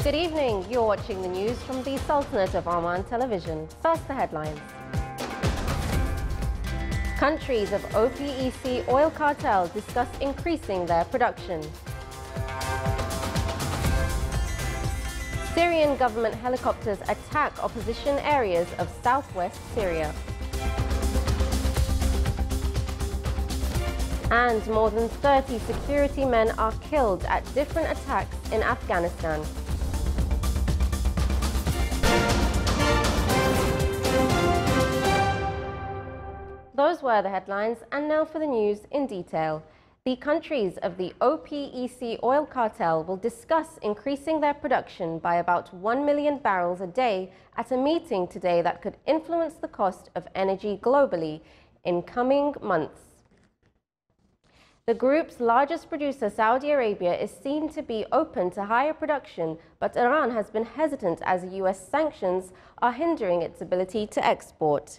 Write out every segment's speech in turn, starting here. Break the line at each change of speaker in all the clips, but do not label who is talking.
Good evening. You're watching the news from the Sultanate of Oman television. First, the headlines. Countries of OPEC oil cartel discuss increasing their production. Syrian government helicopters attack opposition areas of southwest Syria. And more than 30 security men are killed at different attacks in Afghanistan. Those were the headlines, and now for the news in detail. The countries of the OPEC oil cartel will discuss increasing their production by about 1 million barrels a day at a meeting today that could influence the cost of energy globally in coming months. The group's largest producer, Saudi Arabia, is seen to be open to higher production, but Iran has been hesitant as US sanctions are hindering its ability to export.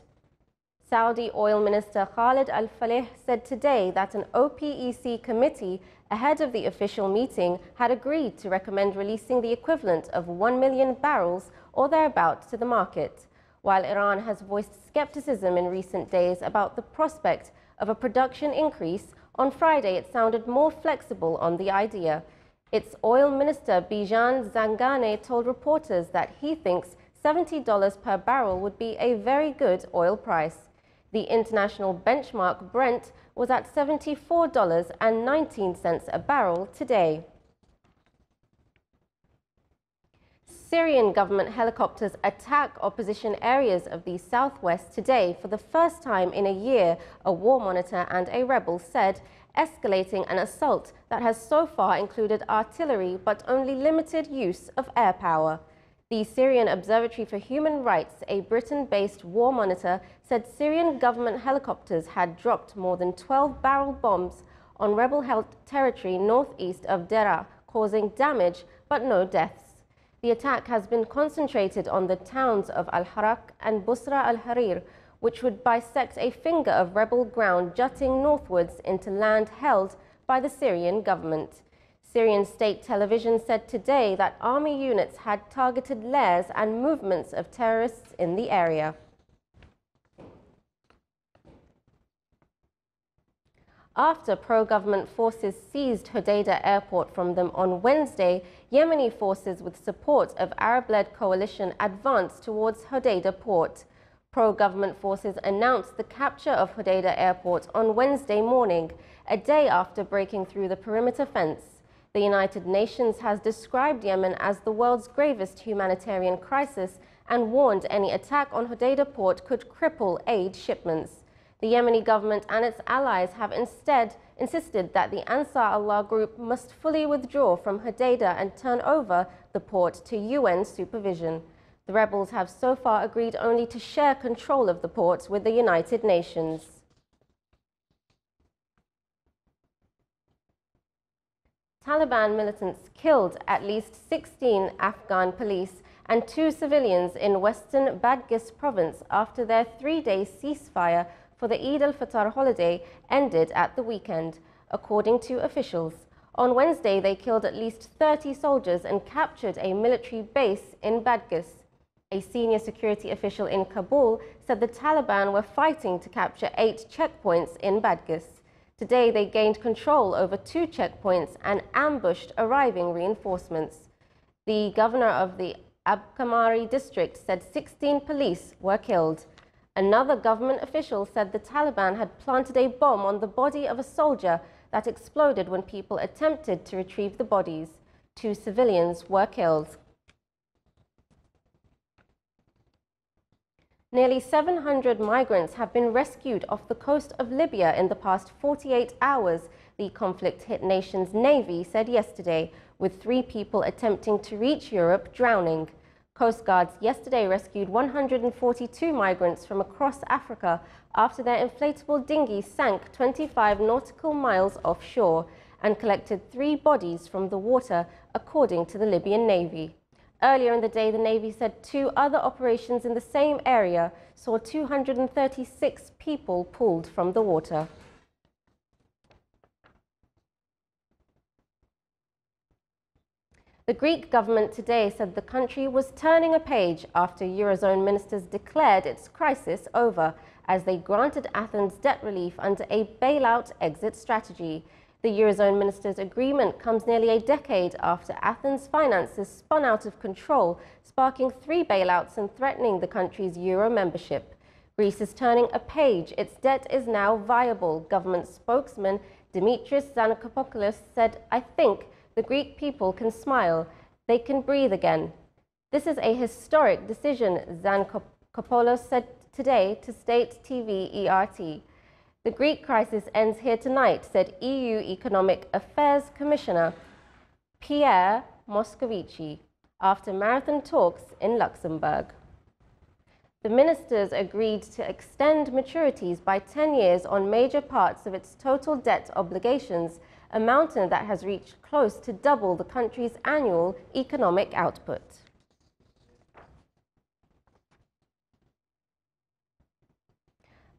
Saudi Oil Minister Khalid Al-Faleh said today that an OPEC committee ahead of the official meeting had agreed to recommend releasing the equivalent of 1 million barrels or thereabouts to the market. While Iran has voiced skepticism in recent days about the prospect of a production increase, on Friday it sounded more flexible on the idea. Its oil minister Bijan Zangane told reporters that he thinks $70 per barrel would be a very good oil price. The international benchmark Brent was at $74.19 a barrel today. Syrian government helicopters attack opposition areas of the southwest today for the first time in a year, a war monitor and a rebel said, escalating an assault that has so far included artillery but only limited use of air power. The Syrian Observatory for Human Rights, a Britain-based war monitor, said Syrian government helicopters had dropped more than 12 barrel bombs on rebel-held territory northeast of Deraa, causing damage but no deaths. The attack has been concentrated on the towns of Al-Harak and Busra al-Harir, which would bisect a finger of rebel ground jutting northwards into land held by the Syrian government. Syrian state television said today that army units had targeted lairs and movements of terrorists in the area. After pro-government forces seized Hodeidah airport from them on Wednesday, Yemeni forces with support of Arab-led coalition advanced towards Hodeidah port. Pro-government forces announced the capture of Hodeidah airport on Wednesday morning, a day after breaking through the perimeter fence. The United Nations has described Yemen as the world's gravest humanitarian crisis and warned any attack on Hodeidah port could cripple aid shipments. The Yemeni government and its allies have instead insisted that the Ansar Allah group must fully withdraw from Hodeidah and turn over the port to UN supervision. The rebels have so far agreed only to share control of the port with the United Nations. Taliban militants killed at least 16 Afghan police and 2 civilians in western Badghis province after their 3-day ceasefire for the Eid al-Fitr holiday ended at the weekend, according to officials. On Wednesday, they killed at least 30 soldiers and captured a military base in Badghis. A senior security official in Kabul said the Taliban were fighting to capture 8 checkpoints in Badghis. Today, they gained control over 2 checkpoints and ambushed arriving reinforcements. The governor of the Abkamari district said 16 police were killed. Another government official said the Taliban had planted a bomb on the body of a soldier that exploded when people attempted to retrieve the bodies. 2 civilians were killed. Nearly 700 migrants have been rescued off the coast of Libya in the past 48 hours, the conflict-hit nation's navy said yesterday, with 3 people attempting to reach Europe drowning. Coast Guards yesterday rescued 142 migrants from across Africa after their inflatable dinghy sank 25 nautical miles offshore and collected 3 bodies from the water, according to the Libyan Navy. Earlier in the day, the Navy said 2 other operations in the same area saw 236 people pulled from the water. The Greek government today said the country was turning a page after Eurozone ministers declared its crisis over as they granted Athens debt relief under a bailout exit strategy. The Eurozone ministers' agreement comes nearly a decade after Athens' finances spun out of control, sparking 3 bailouts and threatening the country's Euro membership. Greece is turning a page. Its debt is now viable. Government spokesman Dimitris Zanakopoulos said, "I think the Greek people can smile. They can breathe again." This is a historic decision, Zanakopoulos said today to State TV ERT. The Greek crisis ends here tonight, said EU Economic Affairs Commissioner Pierre Moscovici after marathon talks in Luxembourg. The ministers agreed to extend maturities by 10 years on major parts of its total debt obligations, a mountain that has reached close to double the country's annual economic output.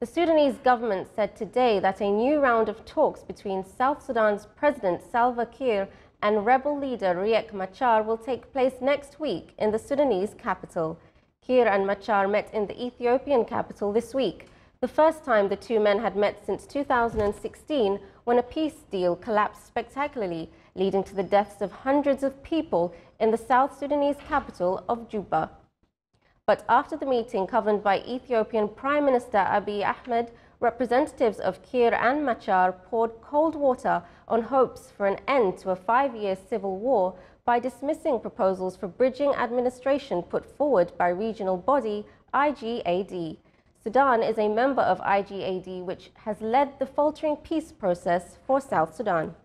The Sudanese government said today that a new round of talks between South Sudan's President Salva Kiir and rebel leader Riek Machar will take place next week in the Sudanese capital. Kiir and Machar met in the Ethiopian capital this week, the first time the two men had met since 2016, when a peace deal collapsed spectacularly, leading to the deaths of hundreds of people in the South Sudanese capital of Juba. But after the meeting governed by Ethiopian Prime Minister Abiy Ahmed, representatives of Kiir and Machar poured cold water on hopes for an end to a 5-year civil war by dismissing proposals for bridging administration put forward by regional body IGAD. Sudan is a member of IGAD, which has led the faltering peace process for South Sudan.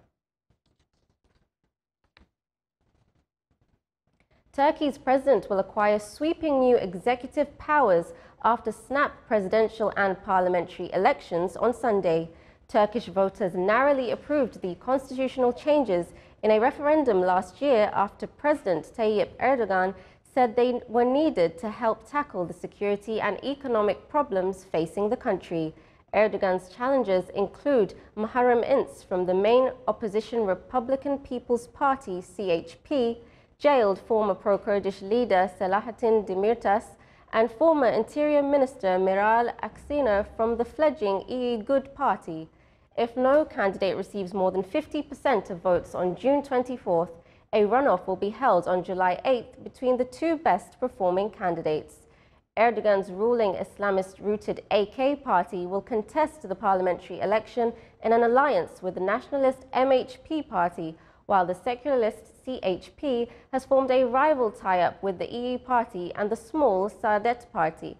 Turkey's president will acquire sweeping new executive powers after snap presidential and parliamentary elections on Sunday. Turkish voters narrowly approved the constitutional changes in a referendum last year after President Tayyip Erdogan said they were needed to help tackle the security and economic problems facing the country. Erdogan's challengers include Muharrem Ince from the main opposition Republican People's Party, CHP, jailed former pro-Kurdish leader Selahattin Demirtas, and former Interior Minister Meral Akşener from the fledgling İyi Good Party. If no candidate receives more than 50% of votes on June 24th, a runoff will be held on July 8th between the two best-performing candidates. Erdogan's ruling Islamist-rooted AK party will contest the parliamentary election in an alliance with the nationalist MHP party, while the secularist CHP has formed a rival tie-up with the EU party and the small Saadet party.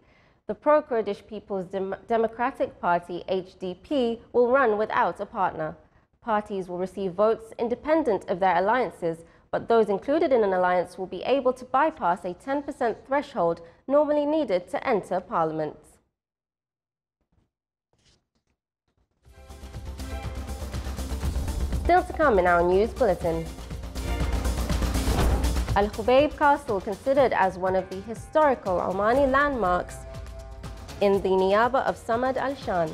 The pro-Kurdish People's Democratic Party, HDP, will run without a partner. Parties will receive votes independent of their alliances, but those included in an alliance will be able to bypass a 10% threshold normally needed to enter parliament. Still to come in our news bulletin. Al Khubayb Castle, considered as one of the historical Omani landmarks in the Niyaba of Samad al-Shan.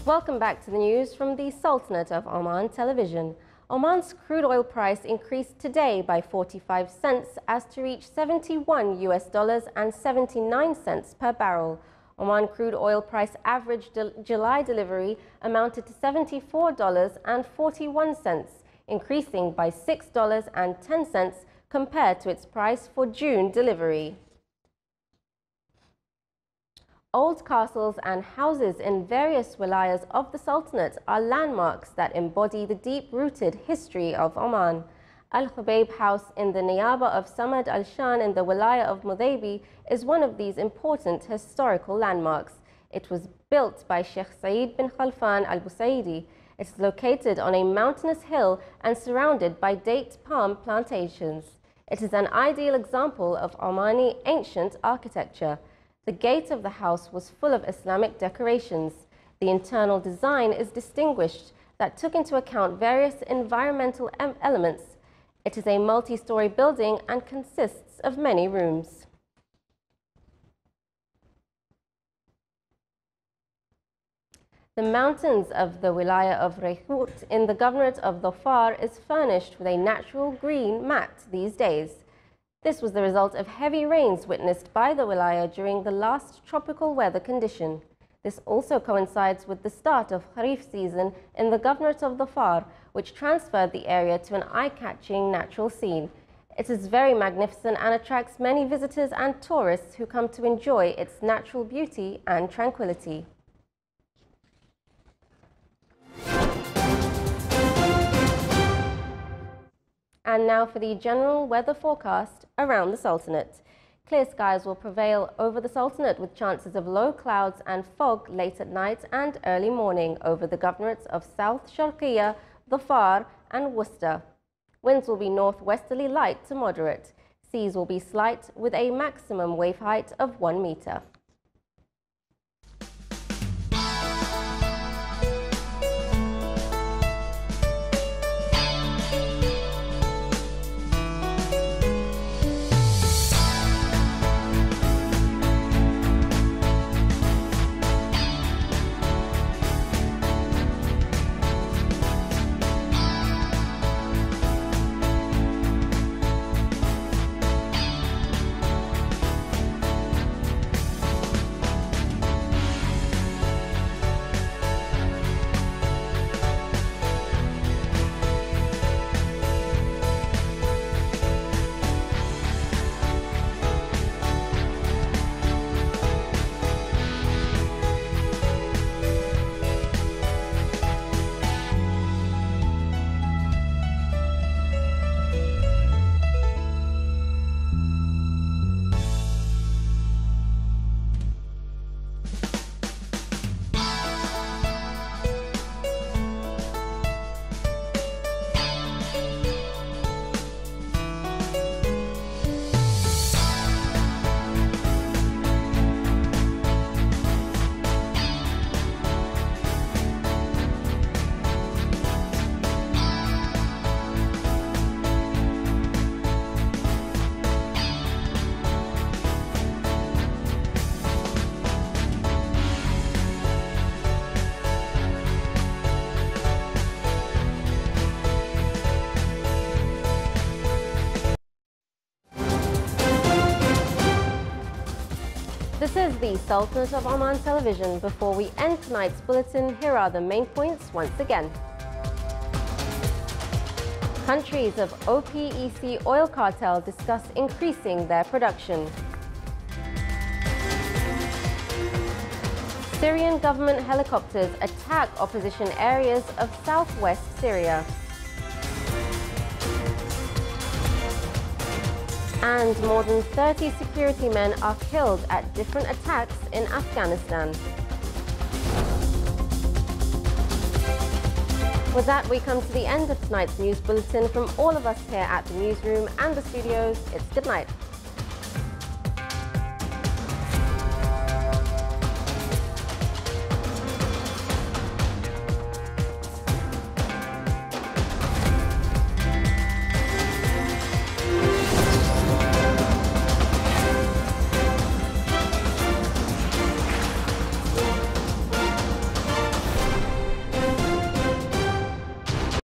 Welcome back to the news from the Sultanate of Oman television. Oman's crude oil price increased today by 45 cents as to reach $71 and 79 cents per barrel. Oman crude oil price average July delivery amounted to $74 and 41 cents, increasing by $6 and 10 cents compared to its price for June delivery. Old castles and houses in various wilayas of the Sultanate are landmarks that embody the deep-rooted history of Oman. Al Khubayb House in the Niyaba of Samad al-Shan in the wilaya of Mudaybi is one of these important historical landmarks. It was built by Sheikh Saeed bin Khalfan al-Busaidi. It is located on a mountainous hill and surrounded by date palm plantations. It is an ideal example of Omani ancient architecture. The gate of the house was full of Islamic decorations. The internal design is distinguished that took into account various environmental elements. It is a multi-story building and consists of many rooms. The mountains of the Wilaya of Reyhout in the Governorate of Dhofar is furnished with a natural green mat these days. This was the result of heavy rains witnessed by the Wilaya during the last tropical weather condition. This also coincides with the start of Kharif season in the Governorate of Dhofar, which transferred the area to an eye-catching natural scene. It is very magnificent and attracts many visitors and tourists who come to enjoy its natural beauty and tranquility. And now for the general weather forecast around the Sultanate. Clear skies will prevail over the Sultanate with chances of low clouds and fog late at night and early morning over the governorates of South Sharqiya, Dhofar and Worcester. Winds will be northwesterly light to moderate. Seas will be slight with a maximum wave height of 1 meter. This is the Sultanate of Oman television. Before we end tonight's bulletin, here are the main points once again. Countries of OPEC oil cartel discuss increasing their production. Syrian government helicopters attack opposition areas of southwest Syria. And more than 30 security men are killed at different attacks in Afghanistan. With that, we come to the end of tonight's news bulletin. From all of us here at the newsroom and the studios, it's good night.